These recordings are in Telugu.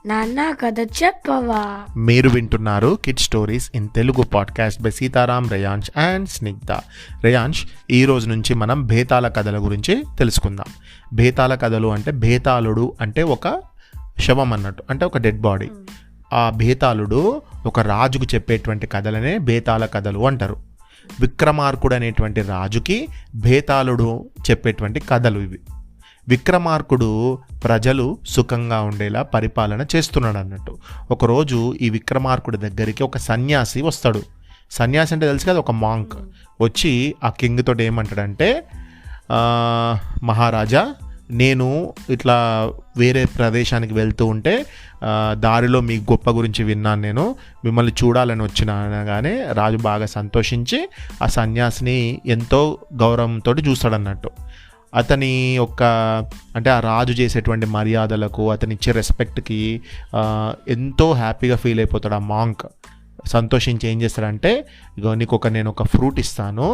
నాన్న కథ చెప్పవా. మీరు వింటున్నారు kid stories in Telugu podcast by Sitaram, Reyansh and Snigdha. Reyansh, ఈ రోజు నుంచి మనం భేతాల కథల గురించి తెలుసుకుందాం. భేతాల కథలు అంటే భేతాళుడు అంటే ఒక శవం అన్నట్టు, అంటే ఒక డెడ్ బాడీ. ఆ భేతాళుడు ఒక రాజుకు చెప్పేటువంటి కథలనే భేతాల కథలు అంటారు. విక్రమార్కుడు అనేటువంటి రాజుకి భేతాళుడు చెప్పేటువంటి కథలు ఇవి. విక్రమార్కుడు ప్రజలు సుఖంగా ఉండేలా పరిపాలన చేస్తున్నాడు అన్నట్టు. ఒకరోజు ఈ విక్రమార్కుడి దగ్గరికి ఒక సన్యాసి వస్తాడు. సన్యాసి అంటే తెలుసు కదా, ఒక మాంక్. వచ్చి ఆ కింగ్ తోటి ఏమంటాడంటే, మహారాజా, నేను ఇట్లా వేరే ప్రదేశానికి వెళ్తూ ఉంటే దారిలో మీ గొప్ప గురించి విన్నాను, నేను మిమ్మల్ని చూడాలని వచ్చిన అనగానే రాజు బాగా సంతోషించి ఆ సన్యాసిని ఎంతో గౌరవంతో చూస్తాడన్నట్టు. అతని యొక్క అంటే ఆ రాజు చేసేటువంటి మర్యాదలకు, అతని ఇచ్చే రెస్పెక్ట్కి ఎంతో హ్యాపీగా ఫీల్ అయిపోతాడు ఆ మాంక్. సంతోషించి ఏం చేస్తాడంటే, ఇగో నీకు నేను ఒక ఫ్రూట్ ఇస్తాను,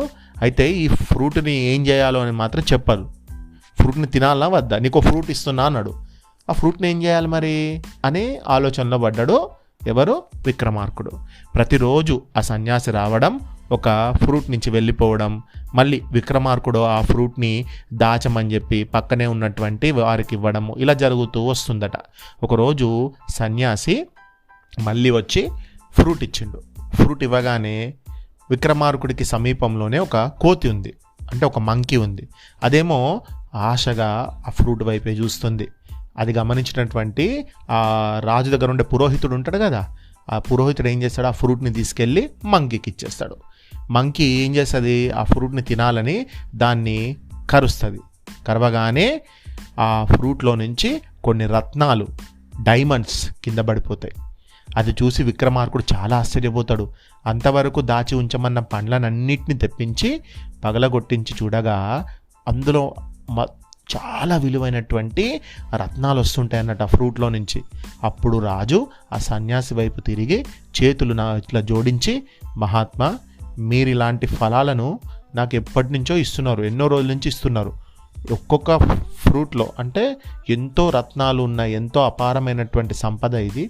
అయితే ఈ ఫ్రూట్ని ఏం చేయాలో అని మాత్రం చెప్పరు. ఫ్రూట్ని తినాలా వద్దా, నీకు ఫ్రూట్ ఇస్తున్నా అన్నాడు. ఆ ఫ్రూట్ని ఏం చేయాలి మరి అనే ఆలోచనలో పడ్డాడు ఎవరు, విక్రమార్కుడు. ప్రతిరోజు ఆ సన్యాసి రావడం, ఒక ఫ్రూట్ నుంచి వెళ్ళిపోవడం, మళ్ళీ విక్రమార్కుడు ఆ ఫ్రూట్ని దాచమని చెప్పి పక్కనే ఉన్నటువంటి వారికి ఇవ్వడము, ఇలా జరుగుతూ వస్తుందట. ఒకరోజు సన్యాసి మళ్ళీ వచ్చి ఫ్రూట్ ఇచ్చిండు. ఫ్రూట్ ఇవ్వగానే విక్రమార్కుడికి సమీపంలోనే ఒక కోతి ఉంది, అంటే ఒక మంకీ ఉంది. అదేమో ఆశగా ఆ ఫ్రూట్ వైపే చూస్తుంది. అది గమనించినటువంటి ఆ రాజు దగ్గర ఉండే పురోహితుడు ఉంటాడు కదా, ఆ పురోహితుడు ఏం చేస్తాడు, ఆ ఫ్రూట్ని తీసుకెళ్ళి మంకీకి ఇచ్చేస్తాడు. మంకీ ఏం చేస్తుంది, ఆ ఫ్రూట్ని తినాలని దాన్ని కరుస్తుంది. కరవగానే ఆ ఫ్రూట్లో నుంచి కొన్ని రత్నాలు, డైమండ్స్ కింద పడిపోతాయి. అది చూసి విక్రమార్కుడు చాలా ఆశ్చర్యపోతాడు. అంతవరకు దాచి ఉంచమన్న పండ్లనన్నిటిని తెప్పించి పగలగొట్టించి చూడగా అందులో చాలా విలువైనటువంటి రత్నాలు వస్తుంటాయి అన్నట్టు ఆ ఫ్రూట్లో నుంచి. అప్పుడు రాజు ఆ సన్యాసి వైపు తిరిగి చేతులు ఇట్లా జోడించి, మహాత్మా, మీరు ఇలాంటి ఫలాలను నాకు ఎప్పటి నుంచో ఇస్తున్నారు, ఎన్నో రోజుల నుంచి ఇస్తున్నారు. ఒక్కొక్క ఫ్రూట్లో అంటే ఎంతో రత్నాలు ఉన్న ఎంతో అపారమైనటువంటి సంపద ఇది.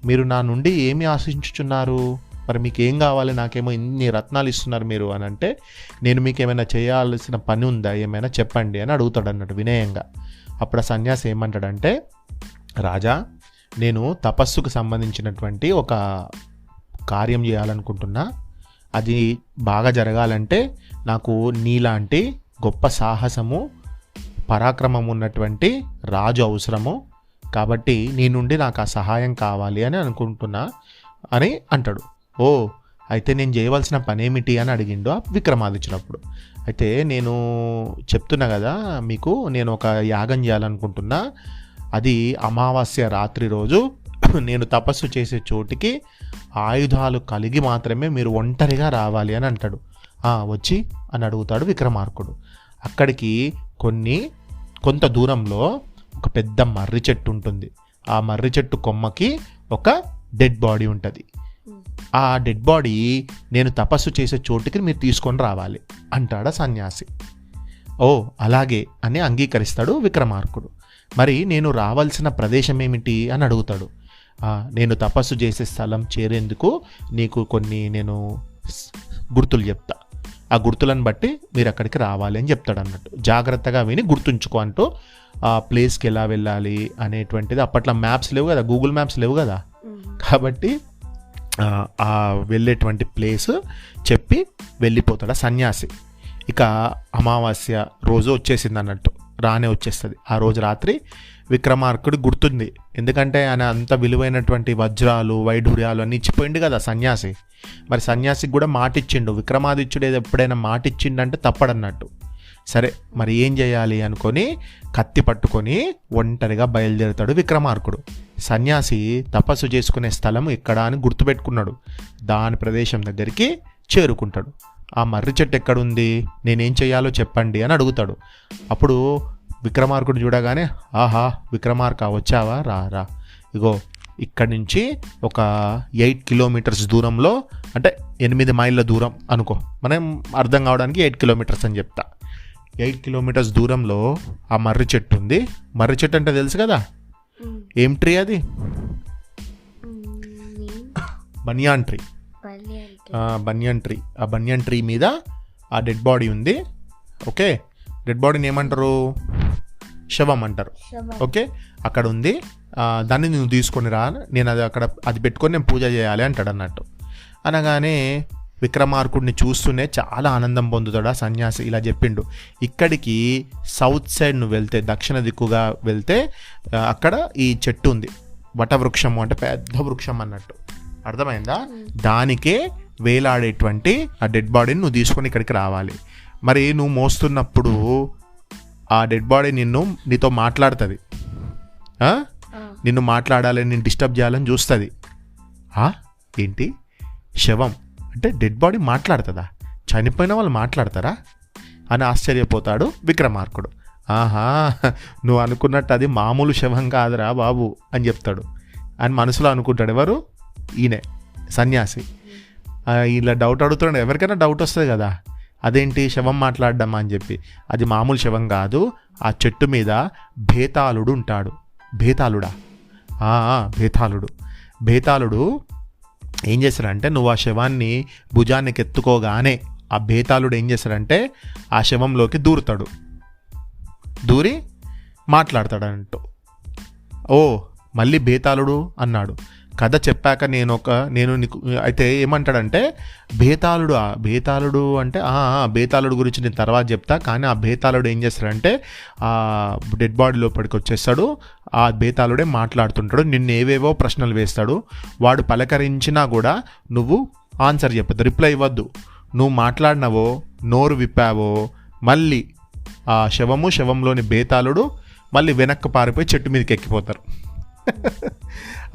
మీరు నా నుండి ఏమి ఆశించుచున్నారు, మరి మీకు ఏం కావాలి, నాకేమో ఇన్ని రత్నాలు ఇస్తున్నారు మీరు అని అంటే, నేను మీకు ఏమైనా చేయాల్సిన పని ఉందా, ఏమైనా చెప్పండి అని అడుగుతాడు అన్నట్టు వినయంగా. అప్పుడు ఆ సన్యాసి ఏమంటాడంటే, రాజా, నేను తపస్సుకు సంబంధించినటువంటి ఒక కార్యం చేయాలనుకుంటున్నా. అది బాగా జరగాలంటే నాకు నీలాంటి గొప్ప సాహసము, పరాక్రమం ఉన్నటువంటి రాజు అవసరము. కాబట్టి నీ నుండి నాకు ఆ సహాయం కావాలి అని అనుకుంటున్నా అని అంటాడు. ఓ, అయితే నేను చేయవలసిన పని ఏమిటి అని అడిగిండు ఆ విక్రమాదిత్యునప్పుడు. అయితే నేను చెప్తున్నా కదా మీకు, నేను ఒక యాగం చేయాలనుకుంటున్నా. అది అమావాస్య రాత్రి రోజు నేను తపస్సు చేసే చోటికి ఆయుధాలు కలిగి మాత్రమే మీరు ఒంటరిగా రావాలి అని అంటాడు. వచ్చి అని అడుగుతాడు విక్రమార్కుడు. అక్కడికి కొంత దూరంలో ఒక పెద్ద మర్రి చెట్టు ఉంటుంది. ఆ మర్రి చెట్టు కొమ్మకి ఒక డెడ్ బాడీ ఉంటుంది. ఆ డెడ్ బాడీ నేను తపస్సు చేసే చోటుకి మీరు తీసుకొని రావాలి అంటాడా సన్యాసి. ఓ, అలాగే అని అంగీకరిస్తాడు విక్రమార్కుడు. మరి నేను రావాల్సిన ప్రదేశం ఏమిటి అని అడుగుతాడు. నేను తపస్సు చేసే స్థలం చేరేందుకు నీకు నేను గుర్తులు చెప్తా, ఆ గుర్తులను బట్టి మీరు అక్కడికి రావాలి అని చెప్తాడు అన్నట్టు. జాగ్రత్తగా విని గుర్తుంచుకో అంటూ ఆ ప్లేస్కి ఎలా వెళ్ళాలి అనేటువంటిది, అప్పట్లో మ్యాప్స్ లేవు కదా, గూగుల్ మ్యాప్స్ లేవు కదా, కాబట్టి ఆ వెళ్ళేటువంటి ప్లేస్ చెప్పి వెళ్ళిపోతాడు సన్యాసి. ఇక అమావాస్య రోజు వచ్చేసింది అన్నట్టు, రానే వచ్చేస్తుంది. ఆ రోజు రాత్రి విక్రమార్కుడు గుర్తుంది, ఎందుకంటే ఆయన అంత విలువైనటువంటి వజ్రాలు, వైఢూర్యాలు అన్నీ ఇచ్చిపోయిండు కదా సన్యాసి. మరి సన్యాసికి కూడా మాటిచ్చిండు. విక్రమాదిత్యుడు ఎప్పుడైనా మాటిచ్చిండంటే తప్పడన్నట్టు. సరే, మరి ఏం చేయాలి అనుకొని కత్తి పట్టుకొని ఒంటరిగా బయలుదేరుతాడు విక్రమార్కుడు. సన్యాసి తపస్సు చేసుకునే స్థలం ఎక్కడ అని గుర్తుపెట్టుకున్నాడు. దాని ప్రదేశం దగ్గరికి చేరుకుంటాడు. ఆ మర్రి చెట్టు ఎక్కడుంది, నేనేం చేయాలో చెప్పండి అని అడుగుతాడు. అప్పుడు విక్రమార్కుడు చూడగానే, ఆహా విక్రమార్క, వచ్చావా, రా, ఇగో ఇక్కడి నుంచి ఒక 8 కిలోమీటర్స్ దూరంలో, అంటే 8 మైళ్ళ దూరం అనుకో, మనం అర్థం కావడానికి 8 కిలోమీటర్స్ అని చెప్తా. 8 కిలోమీటర్స్ దూరంలో ఆ మర్రి చెట్టు ఉంది. మర్రి చెట్టు అంటే తెలుసు కదా, ఏం ట్రీ అది, బనియాన్ ట్రీ. బనియన్ ట్రీ. ఆ బనియన్ ట్రీ మీద ఆ డెడ్ బాడీ ఉంది. ఓకే, డెడ్ బాడీని ఏమంటారు? శవం అంటారు. ఓకే, అక్కడ ఉంది. దాన్ని నువ్వు తీసుకొని రా, నేను అది పెట్టుకొని నేను పూజ చేయాలి అంటాడు అన్నట్టు. అనగానే విక్రమార్కుడిని చూస్తూనే చాలా ఆనందం పొందుతాడు ఆ సన్యాసి. ఇలా చెప్పిండు. ఇక్కడికి సౌత్ సైడ్ నువ్వు వెళ్తే, దక్షిణ దిక్కుగా వెళ్తే అక్కడ ఈ చెట్టు ఉంది, వటవృక్షము, అంటే పెద్ద వృక్షం అన్నట్టు. అర్థమైందా? దానికే వేలాడేటువంటి ఆ డెడ్ బాడీని నువ్వు తీసుకొని ఇక్కడికి రావాలి. మరి నువ్వు మోస్తున్నప్పుడు ఆ డెడ్ బాడీ నీతో మాట్లాడుతుంది, నిన్ను మాట్లాడాలని, నేను డిస్టర్బ్ చేయాలని చూస్తుంది. ఏంటి శవం అంటే డెడ్ బాడీ మాట్లాడుతుందా? చనిపోయిన వాళ్ళు మాట్లాడతారా అని ఆశ్చర్యపోతాడు విక్రమార్కుడు. ఆహా, నువ్వు అనుకున్నట్టు అది మామూలు శవం కాదురా బాబు అని చెప్తాడు. అని మనసులో అనుకుంటాడు. ఎవరు? ఈయనే సన్యాసి. ఇలా డౌట్ అడుగుతున్నాడు. ఎవరికైనా డౌట్ వస్తుంది కదా, అదేంటి శవం మాట్లాడడం అని చెప్పి. అది మామూలు శవం కాదు, ఆ చెట్టు మీద భేతాళుడు ఉంటాడు. భేతాళుడా? భేతాళుడు ఏం చేస్తాడంటే, నువ్వు ఆ శవాన్ని భుజానికి ఎత్తుకోగానే ఆ భేతాళుడు ఏం చేస్తాడంటే ఆ శవంలోకి దూరి మాట్లాడతాడంటూ. ఓ, మళ్ళీ భేతాళుడు అన్నాడు. కథ చెప్పాక నేను నీకు అయితే ఏమంటాడంటే, భేతాళుడు అంటే భేతాళుడు గురించి నేను తర్వాత చెప్తా, కానీ ఆ భేతాళుడు ఏం చేస్తాడంటే ఆ డెడ్ బాడీ లోపలికి వచ్చేస్తాడు. ఆ భేతాళుడే మాట్లాడుతుంటాడు. నిన్ను ఏవేవో ప్రశ్నలు వేస్తాడు. వాడు పలకరించినా కూడా నువ్వు ఆన్సర్ చెప్పద్దు, రిప్లై ఇవ్వద్దు. నువ్వు మాట్లాడినవో, నోరు విప్పావో, మళ్ళీ ఆ శవంలోని భేతాళుడు మళ్ళీ వెనక్కి పారిపోయి చెట్టు మీదకి ఎక్కిపోతారు.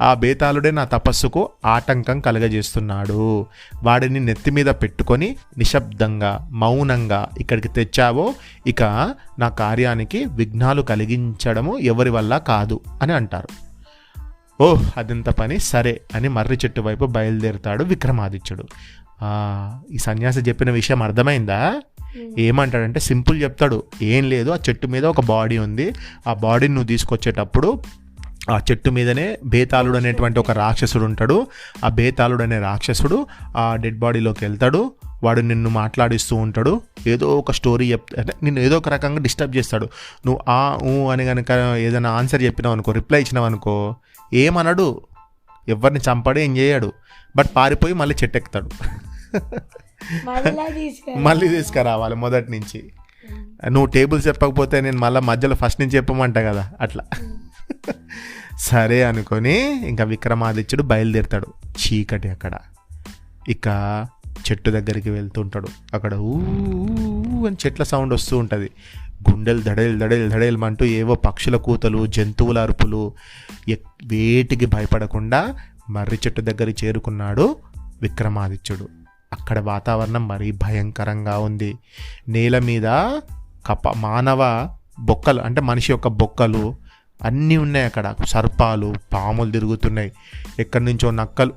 ఆ భేతాళుడే నా తపస్సుకు ఆటంకం కలగజేస్తున్నాడు. వాడిని నెత్తి మీద పెట్టుకొని నిశ్శబ్దంగా, మౌనంగా ఇక్కడికి తెచ్చావో, ఇక నా కార్యానికి విఘ్నాలు కలిగించడము ఎవరి వల్ల కాదు అని అంటారు. ఓహ్, అదంత పని, సరే అని మర్రి చెట్టు వైపు బయలుదేరుతాడు విక్రమాదిత్యుడు. ఈ సన్యాసి చెప్పిన విషయం అర్థమైందా? ఏమంటాడంటే సింపుల్ చెప్తాడు. ఏం లేదు, ఆ చెట్టు మీద ఒక బాడీ ఉంది. ఆ బాడీని నువ్వు తీసుకొచ్చేటప్పుడు ఆ చెట్టు మీదనే భేతాళుడు అనేటువంటి ఒక రాక్షసుడు ఉంటాడు. ఆ భేతాళుడు అనే రాక్షసుడు ఆ డెడ్ బాడీలోకి వెళ్తాడు. వాడు నిన్ను మాట్లాడిస్తూ ఉంటాడు. ఏదో ఒక స్టోరీ అంటే నిన్ను ఏదో ఒక రకంగా డిస్టర్బ్ చేస్తాడు. నువ్వు అని కనుక ఏదైనా ఆన్సర్ చెప్పినావు అనుకో, రిప్లై ఇచ్చినావు అనుకో, ఏమనడు, ఎవరిని చంపడు, ఏం చేయడు. బట్ పారిపోయి మళ్ళీ చెట్టు ఎక్కుతాడు. మళ్ళీ తీసుకురావాలి మొదటి నుంచి. నువ్వు టేబుల్ చెప్పకపోతే నేను మళ్ళీ మధ్యలో ఫస్ట్ నుంచి చెప్పమంటా కదా, అట్లా. సరే అనుకొని ఇంకా విక్రమాదిత్యుడు బయలుదేరుతాడు. చీకటి అక్కడ. ఇక చెట్టు దగ్గరికి వెళ్తుంటాడు. అక్కడ అని చెట్ల సౌండ్ వస్తూ ఉంటుంది. గుండెలు దడేలు ఏవో పక్షుల కూతలు, జంతువుల అరుపులు. వేటికి భయపడకుండా మర్రి చెట్టు దగ్గరికి చేరుకున్నాడు విక్రమాదిత్యుడు. అక్కడ వాతావరణం మరీ భయంకరంగా ఉంది. నేల మీద మానవ బొక్కలు, అంటే మనిషి యొక్క బొక్కలు అన్నీ ఉన్నాయి అక్కడ. సర్పాలు, పాములు తిరుగుతున్నాయి. ఎక్కడి నుంచో నక్కలు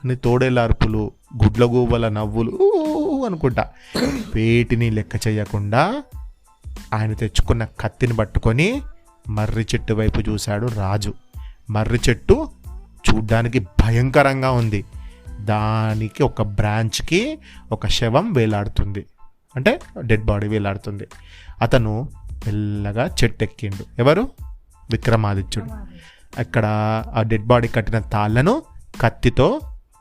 అని తోడేళ్ళ అరుపులు, గుడ్లగూబల నవ్వులు అనుకుంటా. వేటిని లెక్క చేయకుండా ఆయన తెచ్చుకున్న కత్తిని పట్టుకొని మర్రి చెట్టు వైపు చూశాడు రాజు. మర్రి చెట్టు చూడ్డానికి భయంకరంగా ఉంది. దానికి ఒక బ్రాంచ్కి ఒక శవం వేలాడుతుంది, అంటే డెడ్ బాడీ వేలాడుతుంది. అతను మెల్లగా చెట్టు ఎక్కిండు. ఎవరు? విక్రమాదిత్యుడు. అక్కడ ఆ డెడ్ బాడీ కట్టిన తాళ్ళను కత్తితో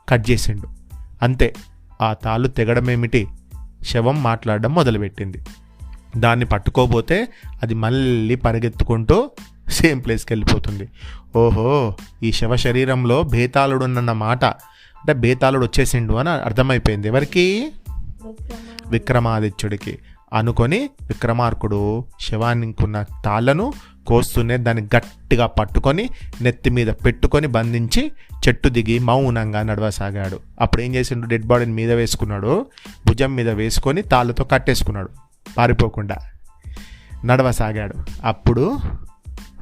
కట్ చేసిండు. అంతే. ఆ తాళ్ళు తెగడం ఏమిటి, శవం మాట్లాడడం మొదలుపెట్టింది. దాన్ని పట్టుకోబోతే అది మళ్ళీ పరిగెత్తుకుంటూ సేమ్ ప్లేస్కి వెళ్ళిపోతుంది. ఓహో, ఈ శవ శరీరంలో భేతాళుడు ఉన్న మాట, అంటే భేతాళుడు వచ్చేసిండు అని అర్థమైపోయింది. ఎవరికి? విక్రమాదిత్యుడికి. అనుకొని విక్రమార్కుడు శవానికి ఉన్న తాళ్ళను కోస్తూనే దాన్ని గట్టిగా పట్టుకొని నెత్తి మీద పెట్టుకొని బంధించి చెట్టు దిగి మౌనంగా నడవసాగాడు. అప్పుడు ఏం చేసిండు, డెడ్ బాడీని మీద వేసుకున్నాడు, భుజం మీద వేసుకొని తాళ్ళతో కట్టేసుకున్నాడు. పారిపోకుండా నడవసాగాడు. అప్పుడు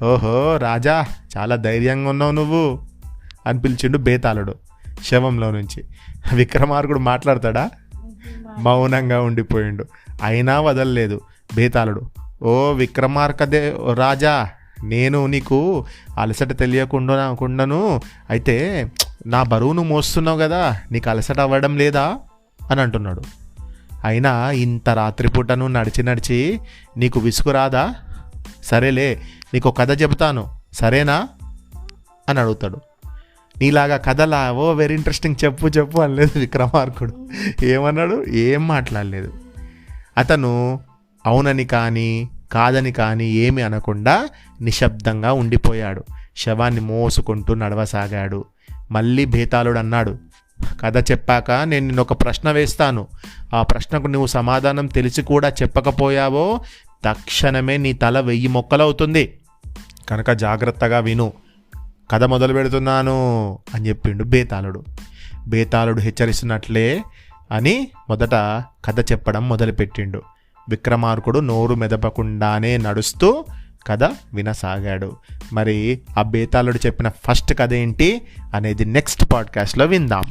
ఓహో రాజా, చాలా ధైర్యంగా ఉన్నావు నువ్వు అని పిలిచిండు భేతాళుడు శవంలో నుంచి. విక్రమార్కుడు మాట్లాడతాడా? మౌనంగా ఉండిపోయిండు. అయినా వదలలేదు భేతాళుడు. ఓ విక్రమార్కదే రాజా, నేను నీకు అలసట తెలియకుండాను అయితే నా బరువును మోస్తున్నావు కదా, నీకు అలసట అవ్వడం లేదా అని అంటున్నాడు. అయినా ఇంత రాత్రిపూటను నడిచి నీకు విసుగు రాదా? సరేలే, నీకు కథ చెబుతాను సరేనా అని అడుగుతాడు. నీలాగా కథలా వెరీ ఇంట్రెస్టింగ్ చెప్పు అనలేదు విక్రమార్కుడు. ఏమన్నాడు? ఏం మాట్లాడలేదు. అతను అవునని కానీ కాదని కానీ ఏమి అనకుండా నిశ్శబ్దంగా ఉండిపోయాడు. శవాన్ని మోసుకుంటూ నడవసాగాడు. మళ్ళీ బేతాళుడు అన్నాడు, కథ చెప్పాక నేను నిన్ను ఒక ప్రశ్న వేస్తాను. ఆ ప్రశ్నకు నువ్వు సమాధానం తెలిసి కూడా చెప్పకపోయావో తక్షణమే నీ తల 1000 మొక్కలవుతుంది. కనుక జాగ్రత్తగా విను. కథ మొదలు పెడుతున్నాను అని చెప్పిండు బేతాళుడు. బేతాళుడు హెచ్చరిస్తున్నట్లే అని మొదట కథ చెప్పడం మొదలుపెట్టిండు. విక్రమార్కుడు నోరు మెదపకుండానే నడుస్తూ కథ వినసాగాడు. మరి ఆ బేతాళుడు చెప్పిన ఫస్ట్ కథ ఏంటి అనేది నెక్స్ట్ పాడ్కాస్ట్లో విందాం.